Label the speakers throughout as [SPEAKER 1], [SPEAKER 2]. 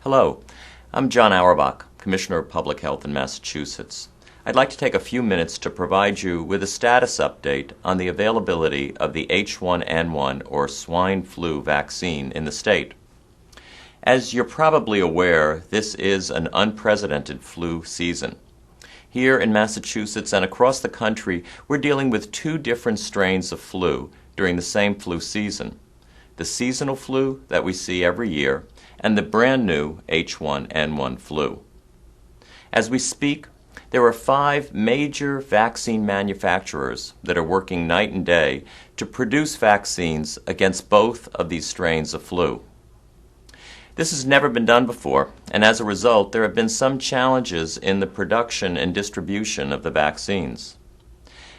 [SPEAKER 1] Hello, I'm John Auerbach, Commissioner of Public Health in Massachusetts. I'd like to take a few minutes to provide you with a status update on the availability of the H1N1 or swine flu vaccine in the state. As you're probably aware, this is an unprecedented flu season. Here in Massachusetts and across the country, we're dealing with two different strains of flu during the same flu season: the seasonal flu that we see every year and the brand new H1N1 flu. As we speak, there are 5 major vaccine manufacturers that are working night and day to produce vaccines against both of these strains of flu. This has never been done before, and as a result, there have been some challenges in the production and distribution of the vaccines.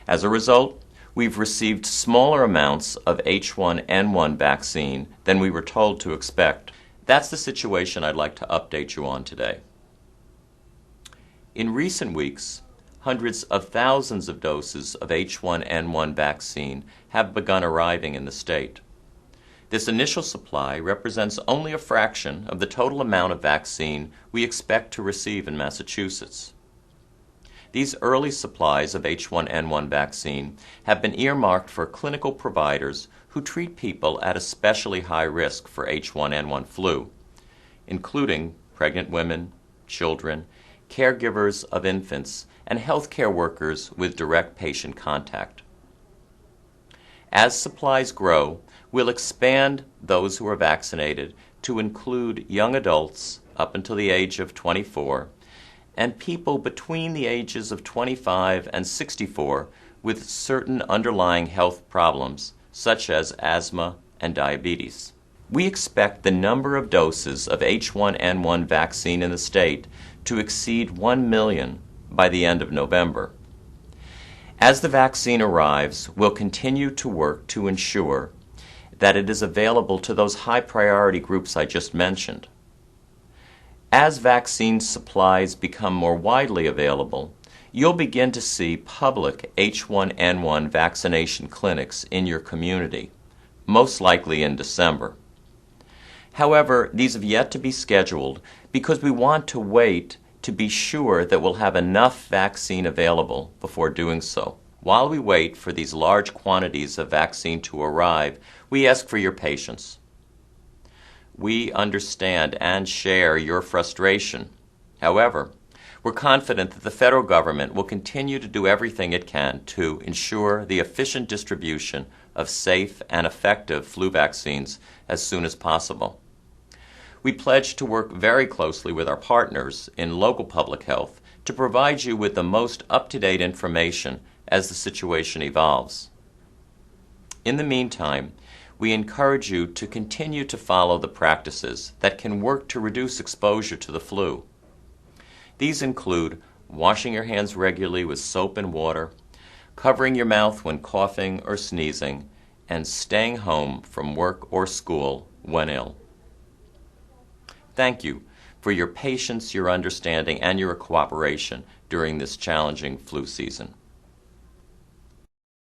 [SPEAKER 1] As a result, we've received smaller amounts of H1N1 vaccine than we were told to expect. That's the situation I'd like to update you on today. In recent weeks, hundreds of thousands of doses of H1N1 vaccine have begun arriving in the state. This initial supply represents only a fraction of the total amount of vaccine we expect to receive in Massachusetts. These early supplies of H1N1 vaccine have been earmarked for clinical providers who treat people at especially high risk for H1N1 flu, including pregnant women, children, caregivers of infants, and healthcare workers with direct patient contact. As supplies grow, we'll expand those who are vaccinated to include young adults up until the age of 24 and people between the ages of 25 and 64 with certain underlying health problems such as asthma and diabetes. We expect the number of doses of H1N1 vaccine in the state to exceed 1 million by the end of November. As the vaccine arrives, we'll continue to work to ensure that it is available to those high-priority groups I just mentioned. As vaccine supplies become more widely available, you'll begin to see public H1N1 vaccination clinics in your community, most likely in December. However, these have yet to be scheduled because we want to wait to be sure that we'll have enough vaccine available before doing so. While we wait for these large quantities of vaccine to arrive, we ask for your patience. We understand and share your frustration. However, we're confident that the federal government will continue to do everything it can to ensure the efficient distribution of safe and effective flu vaccines as soon as possible. We pledge to work very closely with our partners in local public health to provide you with the most up-to-date information as the situation evolves. In the meantime, we encourage you to continue to follow the practices that can work to reduce exposure to the flu. These include washing your hands regularly with soap and water, covering your mouth when coughing or sneezing, and staying home from work or school when ill. Thank you for your patience, your understanding, and your cooperation during this challenging flu season.